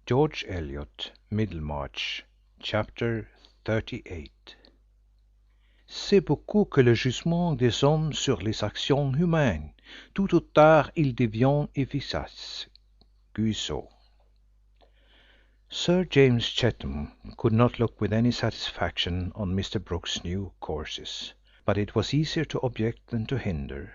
George Eliot, Middlemarch, Chapter 38. C'est beaucoup que le jugement des hommes sur les actions humaines, tout ou tard il devient efficace. Guizot. Sir James Chatham could not look with any satisfaction on Mr. Brooke's new courses, but it was easier to object than to hinder.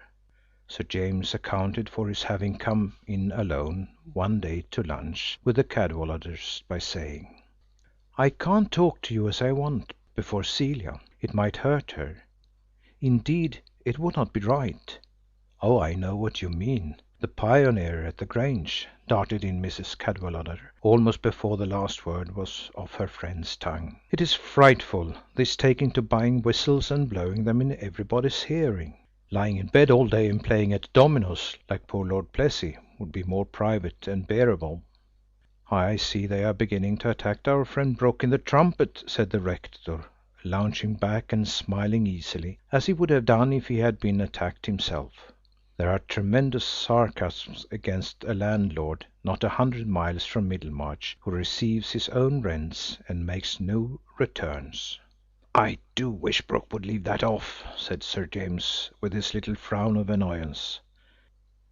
Sir James accounted for his having come in alone one day to lunch with the Cadwalladers by saying, "I can't talk to you as I want before Celia. It might hurt her. Indeed, it would not be right." "Oh, I know what you mean. The pioneer at the Grange," darted in Mrs. Cadwallader, almost before the last word was off her friend's tongue. "It is frightful, this taking to buying whistles and blowing them in everybody's hearing. Lying in bed all day and playing at dominoes, like poor Lord Plessy, would be more private and bearable." "I see they are beginning to attack our friend Brooke in the trumpet," said the rector, lounging back and smiling easily, as he would have done if he had been attacked himself. "There are tremendous sarcasms against a landlord not 100 miles from Middlemarch who receives his own rents and makes no returns." "I do wish Brooke would leave that off," said Sir James, with his little frown of annoyance.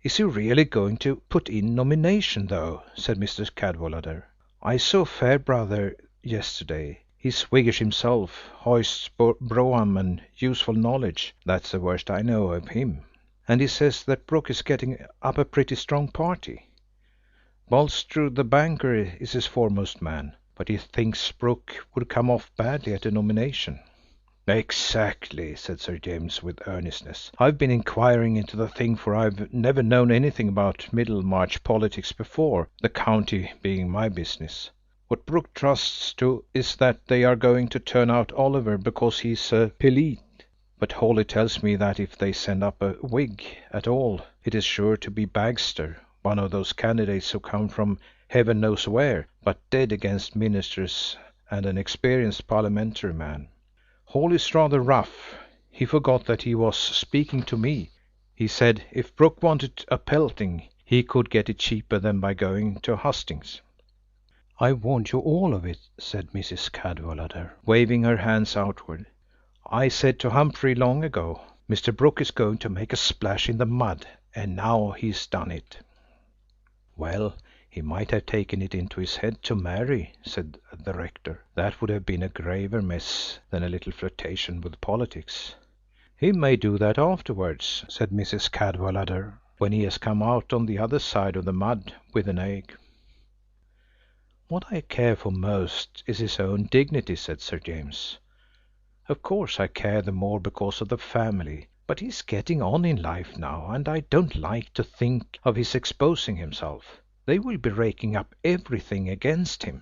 "Is he really going to put in nomination, though?" said Mr. Cadwallader. "I saw Fairbrother yesterday. He's Whiggish himself, hoists brougham and useful knowledge. That's the worst I know of him. And he says that Brooke is getting up a pretty strong party. Bulstrode the banker is his foremost man, but he thinks Brooke would come off badly at a nomination." "Exactly," said Sir James with earnestness. "I've been inquiring into the thing, for I've never known anything about Middlemarch politics before, the county being my business. What Brooke trusts to is that they are going to turn out Oliver because he's a Pelleat. But Hawley tells me that if they send up a Whig at all, it is sure to be Bagster, one of those candidates who come from heaven knows where, but dead against ministers, and an experienced parliamentary man. Hawley's rather rough. He forgot that he was speaking to me. He said if Brooke wanted a pelting, he could get it cheaper than by going to hustings." "I warned you all of it," said Mrs. Cadwallader, waving her hands outward. "I said to Humphrey long ago, Mr. Brooke is going to make a splash in the mud, and now he's done it." "Well, he might have taken it into his head to marry," said the rector. "That would have been a graver mess than a little flirtation with politics." "He may do that afterwards," said Mrs. Cadwallader, "when he has come out on the other side of the mud with an egg." "What I care for most is his own dignity," said Sir James. "Of course I care the more because of the family, but he's getting on in life now, and I don't like to think of his exposing himself. They will be raking up everything against him."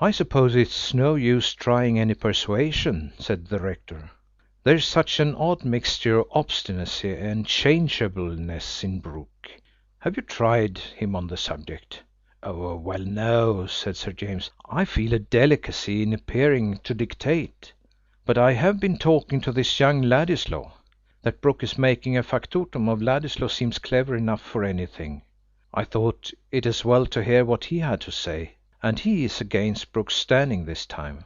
"I suppose it's no use trying any persuasion," said the rector. "There's such an odd mixture of obstinacy and changeableness in Brooke. Have you tried him on the subject?" "Oh, well, no," said Sir James. "I feel a delicacy in appearing to dictate. But I have been talking to this young Ladislaw. That Brooke is making a factotum of Ladislaw seems clever enough for anything. I thought it as well to hear what he had to say, and he is against Brooke's standing this time.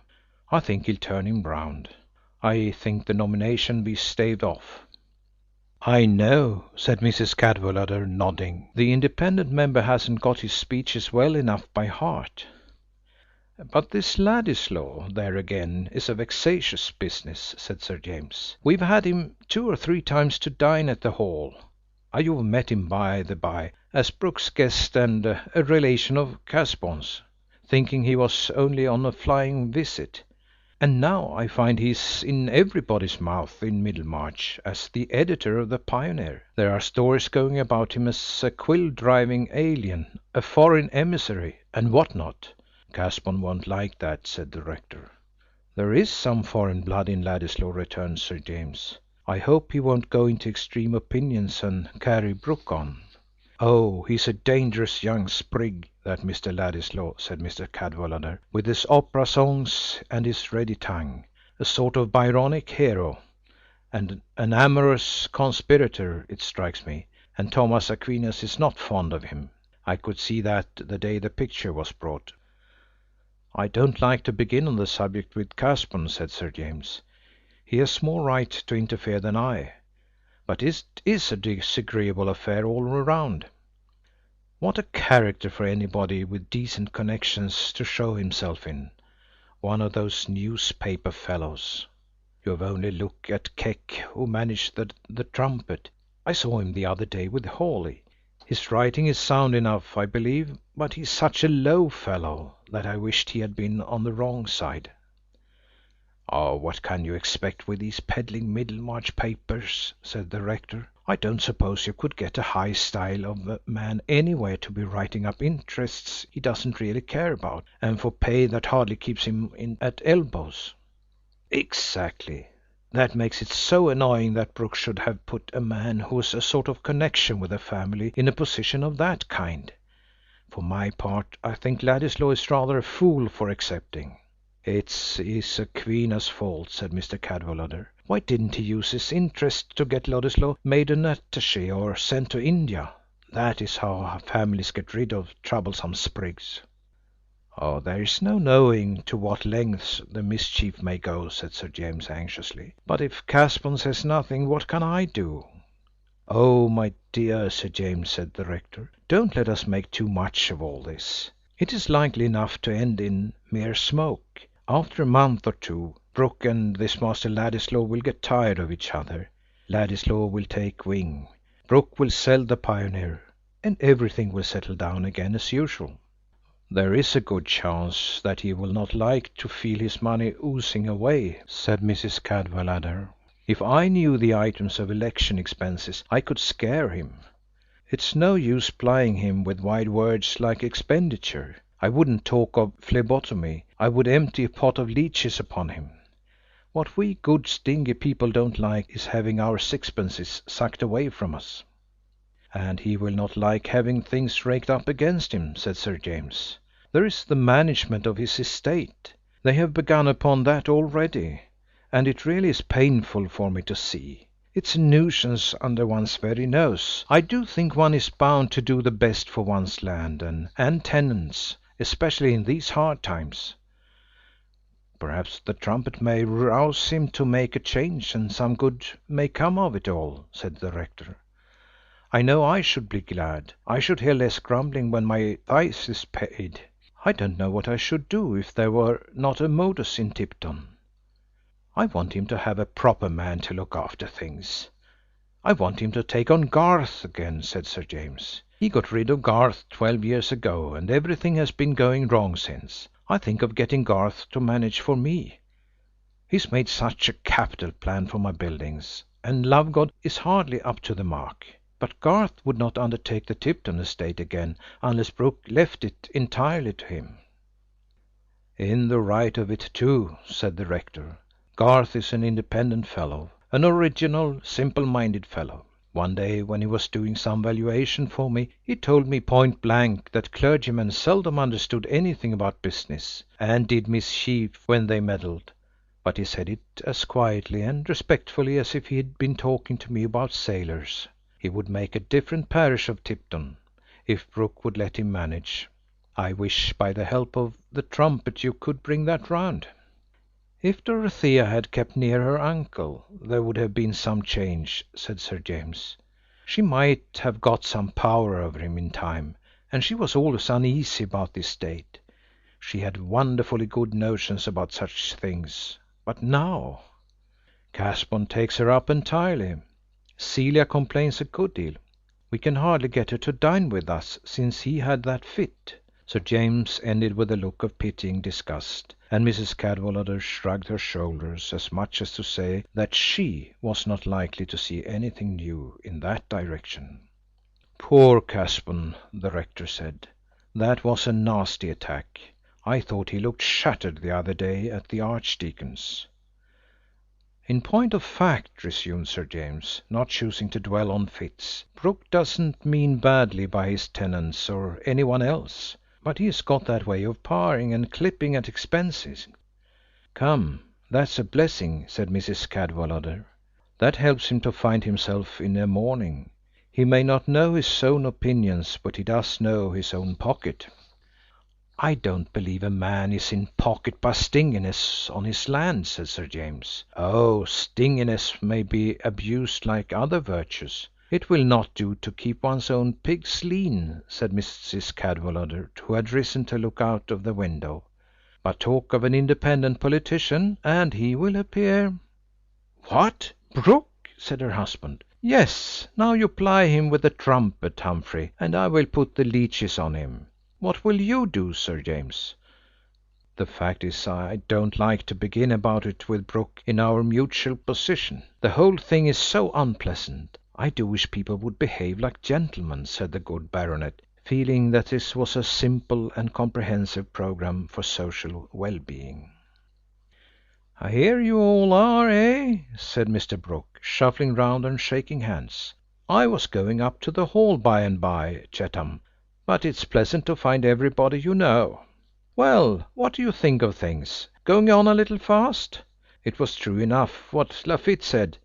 I think he'll turn him round. I think the nomination be staved off." "I know," said Mrs. Cadwallader, nodding. "The independent member hasn't got his speeches well enough by heart." "But this Ladislaw, there again, is a vexatious business," said Sir James. "We've had him 2 or 3 times to dine at the Hall. You've met him, by the by, as Brooke's guest and a relation of Casaubon's, thinking he was only on a flying visit. And now I find he's in everybody's mouth in Middlemarch as the editor of the Pioneer. There are stories going about him as a quill-driving alien, a foreign emissary, and what not." "Casaubon won't like that," said the rector. "There is some foreign blood in Ladislaw," returned Sir James. "I hope he won't go into extreme opinions and carry Brooke on." "Oh, he's a dangerous young sprig, that Mr. Ladislaw," said Mr. Cadwallader, "with his opera songs and his ready tongue. A sort of Byronic hero, and an amorous conspirator, it strikes me, and Thomas Aquinas is not fond of him. I could see that the day the picture was brought. "I don't like to begin on the subject with Casaubon," said Sir James. "He has more right to interfere than I. But it is a disagreeable affair all round. What a character for anybody with decent connections to show himself in! One of those newspaper fellows. You've only look at Keck, who managed the Trumpet. I saw him the other day with Hawley. His writing is sound enough, I believe, but he's such a low fellow that I wished he had been on the wrong side." "Oh, what can you expect with these peddling Middlemarch papers?" said the rector. "I don't suppose you could get a high style of a man anywhere to be writing up interests he doesn't really care about, and for pay that hardly keeps him in at elbows." "Exactly. That makes it so annoying that Brooke should have put a man who's a sort of connection with the family in a position of that kind. For my part, I think Ladislaw is rather a fool for accepting." "It's his Aquina's fault," said Mr. Cadwallader. "Why didn't he use his interest to get Ladislaw made an attaché or sent to India? That is how families get rid of troublesome sprigs." "Oh, there is no knowing to what lengths the mischief may go," said Sir James anxiously. "But if Casaubon says nothing, what can I do?" "Oh, my dear Sir James," said the rector, "don't let us make too much of all this. It is likely enough to end in mere smoke. After a month or two, Brooke and this Master Ladislaw will get tired of each other. Ladislaw will take wing. Brooke will sell the Pioneer, and everything will settle down again as usual." "There is a good chance that he will not like to feel his money oozing away," said Mrs. Cadwallader. "If I knew the items of election expenses, I could scare him. It's no use plying him with wide words like expenditure. I wouldn't talk of phlebotomy, I would empty a pot of leeches upon him. What we good stingy people don't like is having our sixpences sucked away from us." "And he will not like having things raked up against him," said Sir James. "There is the management of his estate. They have begun upon that already, and it really is painful for me to see. It's a nuisance under one's very nose. I do think one is bound to do the best for one's land and tenants, especially in these hard times." "Perhaps the Trumpet may rouse him to make a change, and some good may come of it all," said the rector. "I know I should be glad. I should hear less grumbling when my tithe is paid. I don't know what I should do if there were not a modus in Tipton. I want him to have a proper man to look after things. I want him to take on Garth again," said Sir James. "He got rid of Garth 12 years ago, and everything has been going wrong since. I think of getting Garth to manage for me. He's made such a capital plan for my buildings, and Lovegod is hardly up to the mark. But Garth would not undertake the Tipton estate again unless Brooke left it entirely to him." "In the right of it too," said the rector. "Garth is an independent fellow, an original, simple-minded fellow. One day when he was doing some valuation for me, he told me point blank that clergymen seldom understood anything about business, and did mischief when they meddled. But he said it as quietly and respectfully as if he had been talking to me about sailors. He would make a different parish of Tipton, if Brooke would let him manage. I wish by the help of the Trumpet you could bring that round." "If Dorothea had kept near her uncle, there would have been some change," said Sir James. "She might have got some power over him in time, and she was always uneasy about the estate. She had wonderfully good notions about such things. But now Casaubon takes her up entirely. Celia complains a good deal. We can hardly get her to dine with us since he had that fit." Sir James ended with a look of pitying disgust, and Mrs. Cadwallader shrugged her shoulders, as much as to say that she was not likely to see anything new in that direction. "Poor Casaubon," the rector said. "That was a nasty attack. I thought he looked shattered the other day at the archdeacon's." "In point of fact," resumed Sir James, not choosing to dwell on fits, "Brooke doesn't mean badly by his tenants or any one else, but he has got that way of paring and clipping at expenses." "Come, that's a blessing," said Mrs. Cadwallader. "That helps him to find himself in a mourning. He may not know his own opinions, but he does know his own pocket." "I don't believe a man is in pocket by stinginess on his land," said Sir James. "Oh, stinginess may be abused like other virtues. It will not do to keep one's own pigs lean," said Mrs. Cadwallader, who had risen to look out of the window. "But talk of an independent politician, and he will appear." "What, Brooke?" said her husband. "Yes. Now you ply him with the trumpet, Humphrey, and I will put the leeches on him. What will you do, Sir James?" "The fact is, I don't like to begin about it with Brooke in our mutual position. The whole thing is so unpleasant. I do wish people would behave like gentlemen," said the good baronet, feeling that this was a simple and comprehensive programme for social well-being. "Here you all are, eh?" said Mr. Brooke, shuffling round and shaking hands. "I was going up to the Hall by and by, Chetham, but it's pleasant to find everybody you know. Well, what do you think of things? Going on a little fast?" It was true enough what Lafitte said.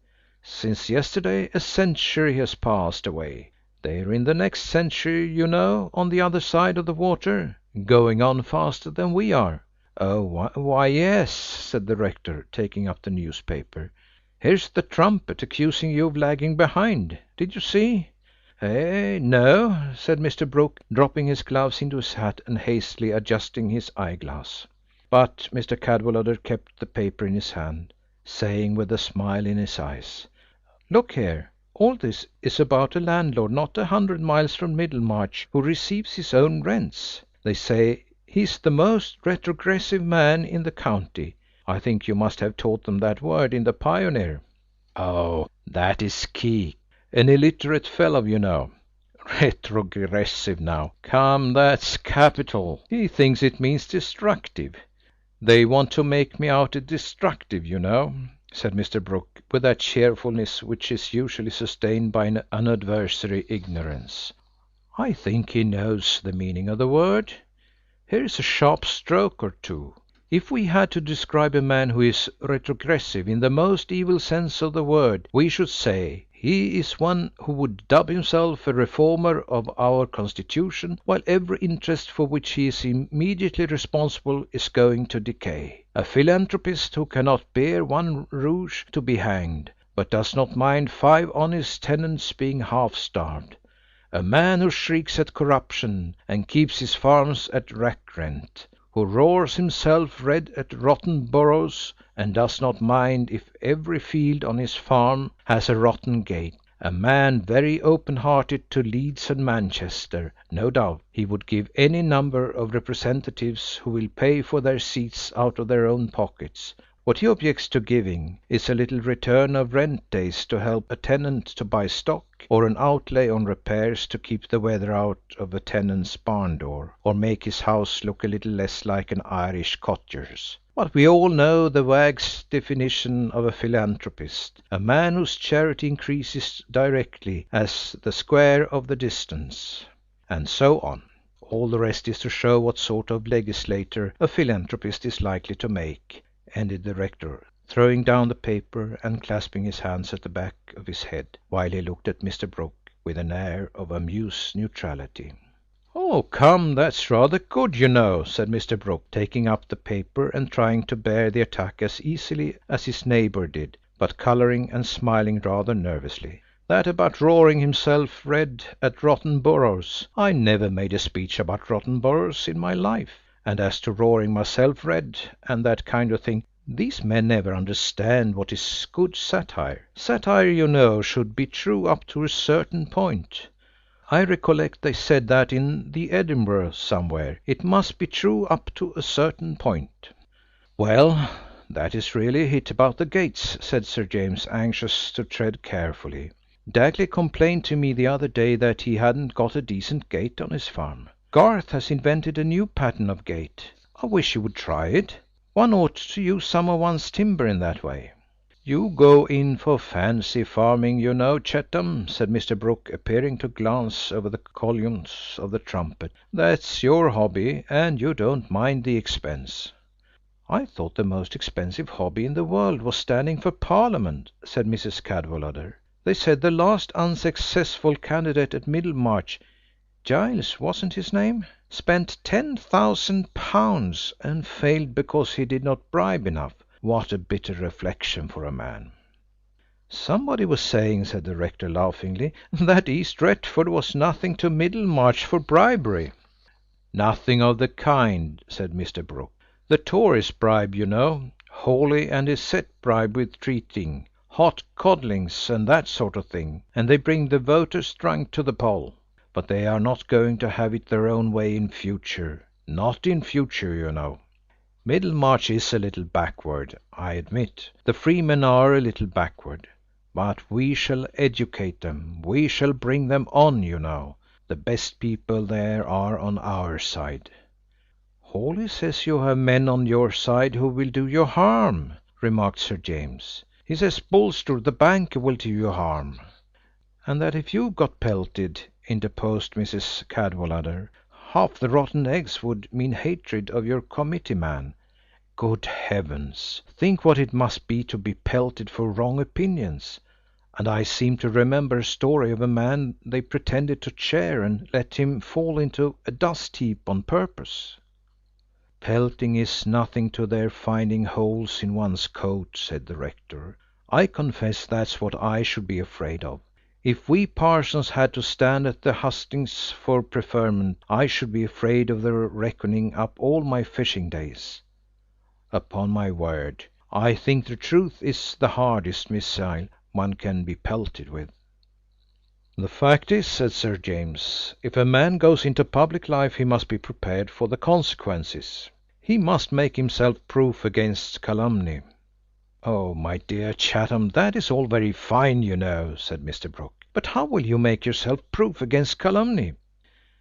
Since yesterday a century has passed away. They're in the next century, you know, on the other side of the water. Going on faster than we are. "Oh, why, yes," said the rector, taking up the newspaper. "Here's the trumpet accusing you of lagging behind. Did you see?" No," said Mr. Brooke, dropping his gloves into his hat and hastily adjusting his eyeglass. But Mr. Cadwallader kept the paper in his hand, saying with a smile in his eyes, "Look here, all this is about a landlord not 100 miles from Middlemarch who receives his own rents. They say he's the most retrogressive man in the county. I think you must have taught them that word in the Pioneer." "Oh, that is key. An illiterate fellow, you know." "Retrogressive now. Come, that's capital. He thinks it means destructive. They want to make me out a destructive, you know," said Mr. Brooke, with that cheerfulness which is usually sustained by an adversary ignorance. "I think he knows the meaning of the word. Here's a sharp stroke or two. If we had to describe a man who is retrogressive in the most evil sense of the word, we should say he is one who would dub himself a reformer of our Constitution, while every interest for which he is immediately responsible is going to decay. A philanthropist who cannot bear one rouge to be hanged, but does not mind 5 honest tenants being half starved. A man who shrieks at corruption and keeps his farms at rack rent, who roars himself red at rotten boroughs and does not mind if every field on his farm has a rotten gate. A man very open-hearted to Leeds and Manchester. No doubt he would give any number of representatives who will pay for their seats out of their own pockets. What he objects to giving is a little return of rent days to help a tenant to buy stock, or an outlay on repairs to keep the weather out of a tenant's barn door, or make his house look a little less like an Irish cottier's. But we all know the wag's definition of a philanthropist: a man whose charity increases directly as the square of the distance, and so on. All the rest is to show what sort of legislator a philanthropist is likely to make," ended the rector, throwing down the paper and clasping his hands at the back of his head, while he looked at Mr. Brooke with an air of amused neutrality. "Oh, come, that's rather good, you know," said Mr. Brooke, taking up the paper and trying to bear the attack as easily as his neighbour did, but colouring and smiling rather nervously. "That about roaring himself red at rotten boroughs. I never made a speech about rotten boroughs in my life. And as to roaring myself red, and that kind of thing, these men never understand what is good satire. Satire, you know, should be true up to a certain point. I recollect they said that in the Edinburgh somewhere. It must be true up to a certain point." "Well, that is really hit about the gates," said Sir James, anxious to tread carefully. "Dagley complained to me the other day that he hadn't got a decent gate on his farm. Garth has invented a new pattern of gate. I wish you would try it. One ought to use some of one's timber in that way." "You go in for fancy farming, you know, Chetham," said Mr. Brooke, appearing to glance over the columns of the Trumpet. "That's your hobby, and you don't mind the expense." "I thought the most expensive hobby in the world was standing for Parliament," said Mrs. Cadwallader. They said the last unsuccessful candidate at Middlemarch, Giles wasn't his name, spent £10,000 and failed because he did not bribe enough. What a bitter reflection for a man." "Somebody was saying," said the rector laughingly, "that East Retford was nothing to Middlemarch for bribery." "Nothing of the kind," said Mr. Brooke. "The Tories bribe, you know. Hawley and his set bribe with treating, hot codlings, and that sort of thing, and they bring the voters drunk to the poll. But they are not going to have it their own way in future. Not in future, you know. Middlemarch is a little backward, I admit. The freemen are a little backward. But we shall educate them. We shall bring them on, you know. The best people there are on our side." "Hawley says you have men on your side who will do you harm," remarked Sir James. "He says Bulstrode the banker will do you harm." "And that if you got pelted," interposed Mrs. Cadwallader, "half the rotten eggs would mean hatred of your committee man. Good heavens! Think what it must be to be pelted for wrong opinions. And I seem to remember a story of a man they pretended to chair and let him fall into a dust heap on purpose." "Pelting is nothing to their finding holes in one's coat," said the rector. "I confess that's what I should be afraid of. If we parsons had to stand at the hustings for preferment, I should be afraid of their reckoning up all my fishing days. Upon my word, I think the truth is the hardest missile one can be pelted with." "The fact is," said Sir James, "if a man goes into public life he must be prepared for the consequences. He must make himself proof against calumny." "Oh, my dear Chatham, that is all very fine, you know," said Mr. Brooke. "But how will you make yourself proof against calumny?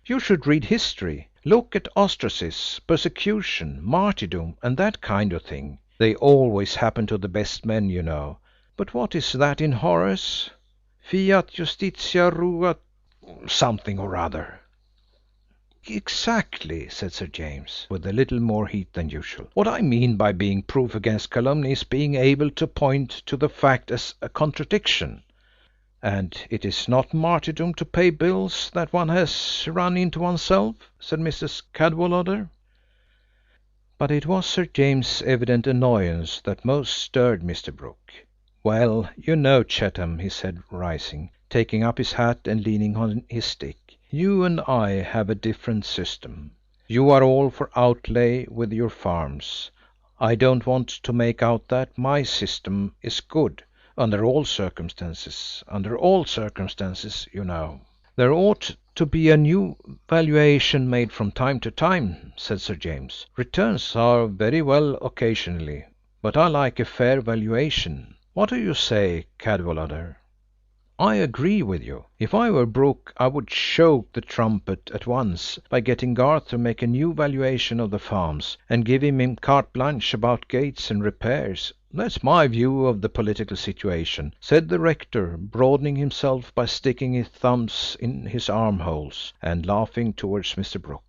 You should read history. Look at ostracism, persecution, martyrdom, and that kind of thing. They always happen to the best men, you know. But what is that in Horace? Fiat justitia ruat something or other." "Exactly," said Sir James, with a little more heat than usual. "What I mean by being proof against calumny is being able to point to the fact as a contradiction." "And it is not martyrdom to pay bills that one has run into oneself," said Mrs. Cadwallader. But it was Sir James's evident annoyance that most stirred Mr. Brooke. "Well, you know, Chatham," he said, rising, taking up his hat and leaning on his stick, "you and I have a different system. You are all for outlay with your farms. I don't want to make out that my system is good. Under all circumstances, you know." "There ought to be a new valuation made from time to time," said Sir James. "Returns are very well occasionally, but I like a fair valuation. What do you say, Cadwallader?" "I agree with you. If I were Brooke I would choke the trumpet at once by getting Garth to make a new valuation of the farms, and give him carte blanche about gates and repairs. That's my view of the political situation," said the rector, broadening himself by sticking his thumbs in his armholes, and laughing towards Mr. Brooke.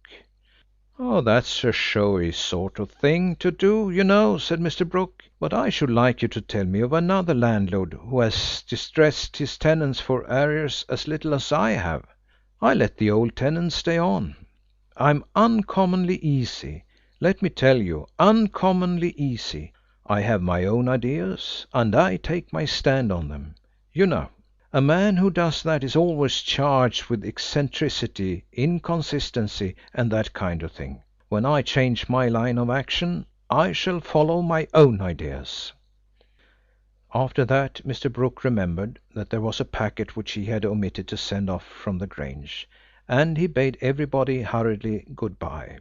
"Oh, that's a showy sort of thing to do, you know," said Mr. Brooke. "But I should like you to tell me of another landlord who has distressed his tenants for arrears as little as I have. I let the old tenants stay on. I'm uncommonly easy, let me tell you, uncommonly easy. I have my own ideas, and I take my stand on them, you know. A man who does that is always charged with eccentricity, inconsistency, and that kind of thing. When I change my line of action, I shall follow my own ideas." After that Mr. Brooke remembered that there was a packet which he had omitted to send off from the Grange, and he bade everybody hurriedly good bye.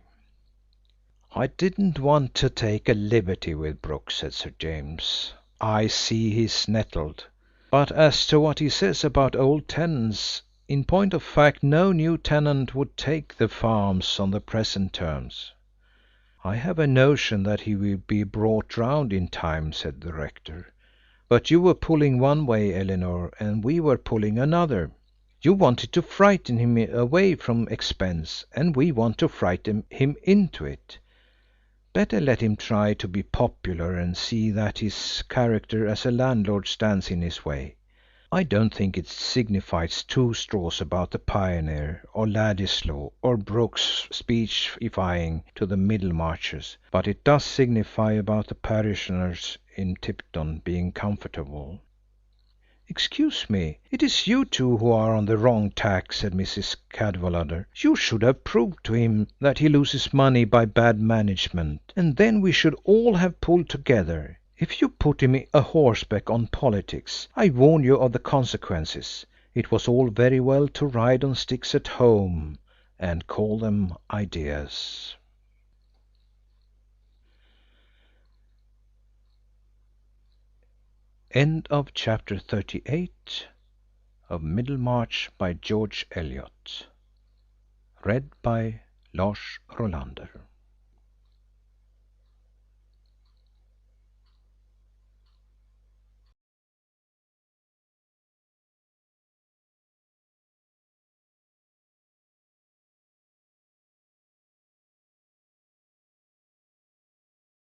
"I didn't want to take a liberty with Brooke," said Sir James. "I see he's nettled. But as to what he says about old tenants, in point of fact no new tenant would take the farms on the present terms." "I have a notion that he will be brought round in time," said the rector. "But you were pulling one way, Eleanor, and we were pulling another. You wanted to frighten him away from expense, and we want to frighten him into it. Better let him try to be popular and see that his character as a landlord stands in his way. I don't think it signifies two straws about the pioneer, or Ladislaw, or Brooke's speechifying to the Middlemarchers, but it does signify about the parishioners in Tipton being comfortable." "Excuse me, it is you two who are on the wrong tack," said Mrs. Cadwallader. "You should have proved to him that he loses money by bad management, and then we should all have pulled together. If you put him a horseback on politics, I warn you of the consequences. It was all very well to ride on sticks at home and call them ideas." End of chapter 38 of Middlemarch by George Eliot. Read by Lars Rolander.